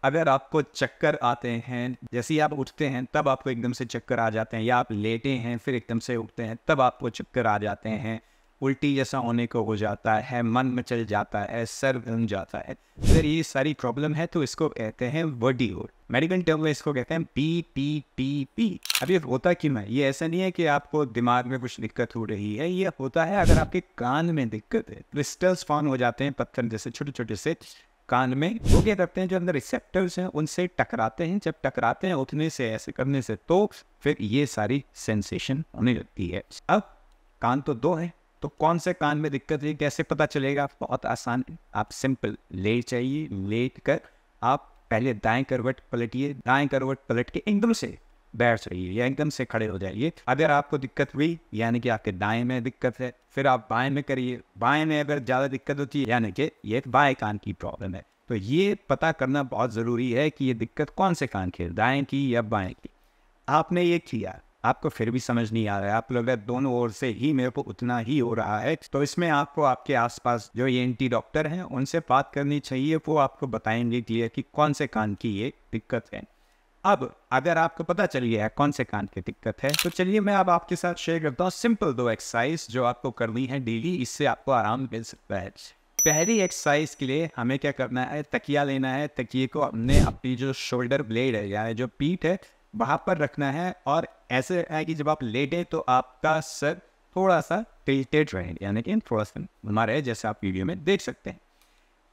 अगर आपको चक्कर आते हैं, जैसे ही आप उठते हैं तब आपको एकदम से चक्कर आ जाते हैं, या आप लेटे हैं फिर एकदम से उठते हैं तब आपको चक्कर आ जाते हैं, उल्टी जैसा होने को हो जाता है, मन मचल जाता है, सर घूम जाता है, अगर ये सारी प्रॉब्लम है तो इसको कहते हैं वर्टिगो। मेडिकल टर्म में इसको कहते हैं पी। अब ये होता क्यों है? ये ऐसा नहीं है कि आपको दिमाग में कुछ दिक्कत हो रही है, ये होता है अगर आपके कान में दिक्कत है, क्रिस्टल्स फॉर्म हो जाते हैं पत्थर जैसे छोटे छोटे से कान में, वो क्या करते हैं जो अंदर रिसेप्टर्स हैं उनसे टकराते हैं, जब टकराते हैं उठने से ऐसे करने से तो फिर ये सारी सेंसेशन होने लगती है। अब कान तो दो हैं, तो कौन से कान में दिक्कत है कैसे पता चलेगा? बहुत आसान है, आप सिंपल लेट जाइए, लेट कर आप पहले दाएं करवट पलटिए, दाएं करवट पलट के एकदम से बैठ जाइए या एकदम से खड़े हो जाइए। अगर आपको दिक्कत हुई यानी कि आपके दाएं में दिक्कत है, फिर आप बाएं में करिए, बाएं में अगर ज़्यादा दिक्कत होती है यानी कि ये बाएं कान की प्रॉब्लम है। तो ये पता करना बहुत ज़रूरी है कि ये दिक्कत कौन से कान की है, दाएं की या बाएं की। आपने ये किया, आपको फिर भी समझ नहीं आ रहा है, आप लग रहा है दोनों ओर से ही मेरे को उतना ही हो रहा है, तो इसमें आपको आपके आसपास जो ENT डॉक्टर हैं उनसे बात करनी चाहिए, वो आपको बताएंगे क्लियर कि कौन से कान की ये दिक्कत है। अब अगर आपको पता चल गया है कौन से कान की दिक्कत है, तो चलिए मैं अब आपके साथ शेयर करता हूँ सिंपल 2 एक्सरसाइज जो आपको करनी है डेली, इससे आपको आराम मिल सकता है। पहली एक्सरसाइज के लिए हमें क्या करना है, तकिया लेना है, तकिए को हमने अपनी जो शोल्डर ब्लेड है या जो पीठ है वहाँ पर रखना है, और ऐसे है कि जब आप लेटें तो आपका सर थोड़ा सा टिल्टेड रहे, यानी कि थोड़ा सा घुमा रहे, जैसे आप वीडियो में देख सकते हैं।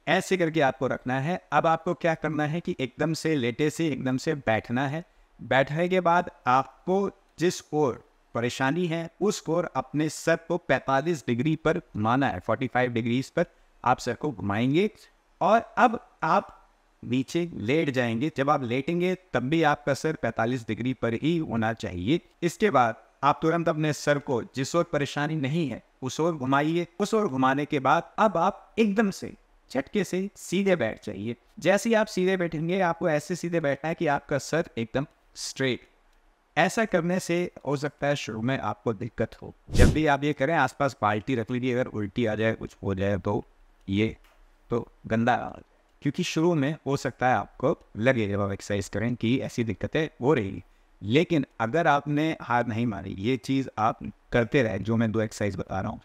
ऐसे करके आपको रखना है। अब आपको क्या करना है कि एकदम से लेटे से एकदम से बैठना है। बैठने के बाद आपको जिस ओर परेशानी है उस ओर अपने सर को 45 डिग्री पर घुमाना है, 45 डिग्रीज पर आप सर को घुमाएंगे, और अब आप नीचे लेट जाएंगे। जब आप लेटेंगे तब भी आपका सर 45 डिग्री पर ही होना चाहिए। इसके बाद आप तुरंत अपने सर को जिस ओर परेशानी नहीं है उस ओर घुमाइए। उस ओर घुमाने के बाद अब आप एकदम से झटके से सीधे बैठ जाइए। जैसे ही आप सीधे बैठेंगे आपको ऐसे सीधे बैठना है कि आपका सर एकदम स्ट्रेट। ऐसा करने से हो सकता है शुरू में आपको दिक्कत हो। जब भी आप ये करें आसपास बाल्टी रख लीजिए, अगर उल्टी आ जाए कुछ हो जाए तो ये तो गंदा, क्योंकि शुरू में हो सकता है आपको लगे जब आप एक्सरसाइज करें कि ऐसी दिक्कतें हो रही। लेकिन अगर आपने हार नहीं मारी, ये चीज़ आप करते रहे जो मैं 2 एक्सरसाइज बता रहा हूँ,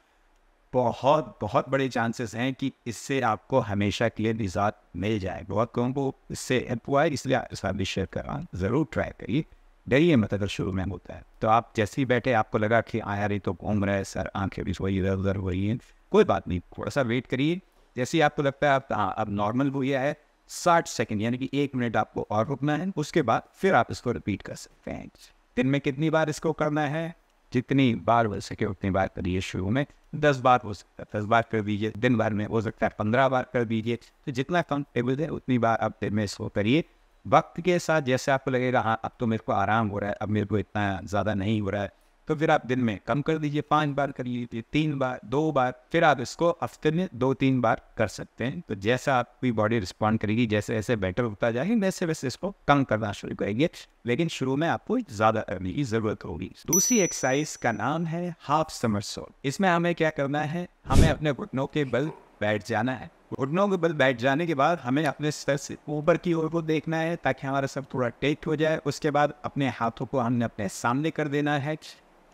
बहुत बहुत बड़े चांसेस हैं कि इससे आपको हमेशा के लिए निजात मिल जाए। बहुत कम को इससे हेल्प हुआ है, इसलिए आपके साथ भी शेयर कर रहा हूँ, ज़रूर ट्राई करिए। डरिए मत अगर शुरू में होता है तो। आप जैसे ही बैठे आपको लगा कि यार ये तो घूम रहा है सर, आंखें भी वही इधर उधर हो रही हैं, कोई बात नहीं, थोड़ा सा वेट करिए। जैसे ही आपको लगता है आप हाँ अब नॉर्मल हो गया है, 60 सेकेंड यानी कि 1 मिनट आपको और रुकना है, उसके बाद फिर आप इसको रिपीट कर सकते हैं। दिन में कितनी बार इसको करना है? जितनी बार हो सके उतनी बार करिए। शुरू में 10 बार हो सकता है 10 बार कर दीजिए, दिन भर में हो सकता है 15 बार कर दीजिए, तो जितना कंफर्टेबल है उतनी बार आप दिन में इसको करिए। वक्त के साथ जैसे आपको लगेगा हाँ अब तो मेरे को आराम हो रहा है, अब मेरे को इतना ज़्यादा नहीं हो रहा है, तो फिर आप दिन में कम कर दीजिए, 5 बार कर लीजिए, 3 बार, 2 बार, फिर आप इसको हफ्ते में 2-3 बार कर सकते हैं। तो जैसा आपकी बॉडी रिस्पॉन्ड करेगी, जैसे जैसे बेटर होता जाएगी वैसे वैसे इसको कम करना शुरू करेंगे, लेकिन शुरू में आपको ज़्यादा करने की ज़रूरत होगी। दूसरी एक्सरसाइज का नाम है हाफ समरसॉल्ट। इसमें हमें क्या करना है, हमें अपने घुटनों के बल बैठ जाना है। घुटनों के बल बैठ जाने के बाद हमें अपने सर से ऊपर की ओर को देखना है ताकि हमारा सर थोड़ा टेक हो जाए। उसके बाद अपने हाथों को हमने अपने सामने कर देना है।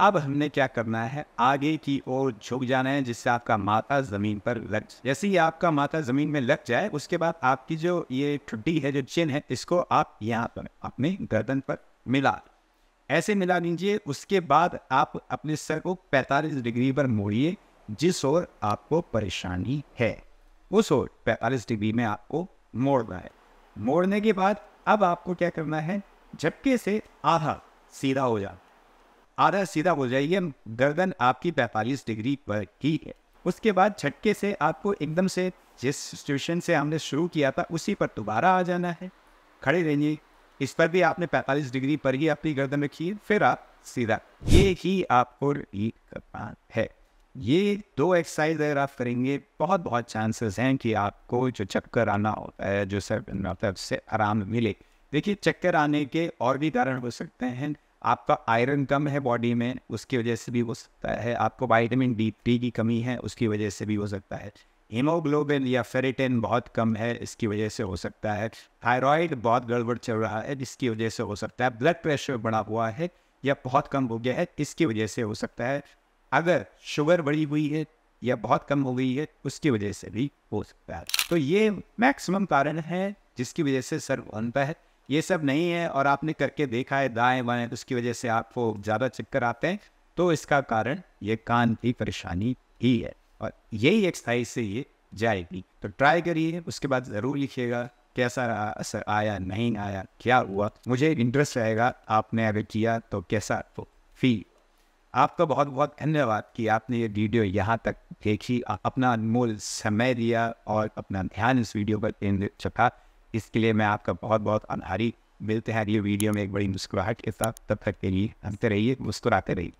अब हमने क्या करना है, आगे की ओर झुक जाना है जिससे आपका माथा ज़मीन पर लग जाए। जैसे ही आपका माथा ज़मीन में लग जाए उसके बाद आपकी जो ये ठुड्डी है, जो चिन है, इसको आप यहाँ पर अपने गर्दन पर मिला ऐसे मिला लीजिए। उसके बाद आप अपने सर को 45 डिग्री पर मोड़िए, जिस ओर आपको परेशानी है उस ओर 45 डिग्री में आपको मोड़ना है। मोड़ने के बाद अब आपको क्या करना है, झटके से आधा सीधा हो जाए। आधा सीधा हो जाइए, गर्दन आपकी 45 डिग्री पर ही है। उसके बाद झटके से आपको एकदम से जिस सिचुएशन से हमने शुरू किया था उसी पर दोबारा आ जाना है। खड़े रहिए, इस पर भी आपने 45 डिग्री पर ही अपनी गर्दन रखी है, फिर आप सीधा। ये ही आपको रिपीट करना है। ये 2 एक्सरसाइज अगर आप करेंगे बहुत बहुत चांसेस हैं कि आपको जो चक्कर आना होता है, जो सर बनना होता है, उससे आराम मिले। देखिए चक्कर आने के और भी कारण हो सकते हैं। आपका आयरन कम है बॉडी में, उसकी वजह से भी हो सकता है। आपको विटामिन D3 की कमी है, उसकी वजह से भी हो सकता है। हीमोग्लोबिन या फेरिटिन बहुत कम है, इसकी वजह से हो सकता है। थायराइड बहुत गड़बड़ चल रहा है, जिसकी वजह से हो सकता है। ब्लड प्रेशर बढ़ा हुआ है या बहुत कम हो गया है, इसकी वजह से हो सकता है। अगर शुगर बढ़ी हुई है या बहुत कम हो गई है, उसकी वजह से भी हो सकता है। तो ये मैक्सिमम कारण है जिसकी वजह से सर बनता है। ये सब नहीं है और आपने करके देखा है दाएं बाएं, उसकी वजह से आपको ज़्यादा चक्कर आते हैं, तो इसका कारण ये कान की परेशानी ही है और यही एक्सरसाइज से ये जाएगी। तो ट्राई करिए, उसके बाद ज़रूर लिखिएगा कैसा रहा, असर आया नहीं आया, क्या हुआ। मुझे इंटरेस्ट रहेगा आपने अगर किया तो कैसा आपको फील। आपका बहुत बहुत धन्यवाद कि आपने ये वीडियो यहाँ तक देखी, अपना अनमोल समय दिया और अपना ध्यान इस वीडियो पर केंद्रित रखा। इसके लिए मैं आपका बहुत बहुत आभारी। मिलते हैं अगली वीडियो में एक बड़ी मुस्कुराहट के साथ। तब तक के लिए हंसते रहिए, मुस्कुराते रहिए।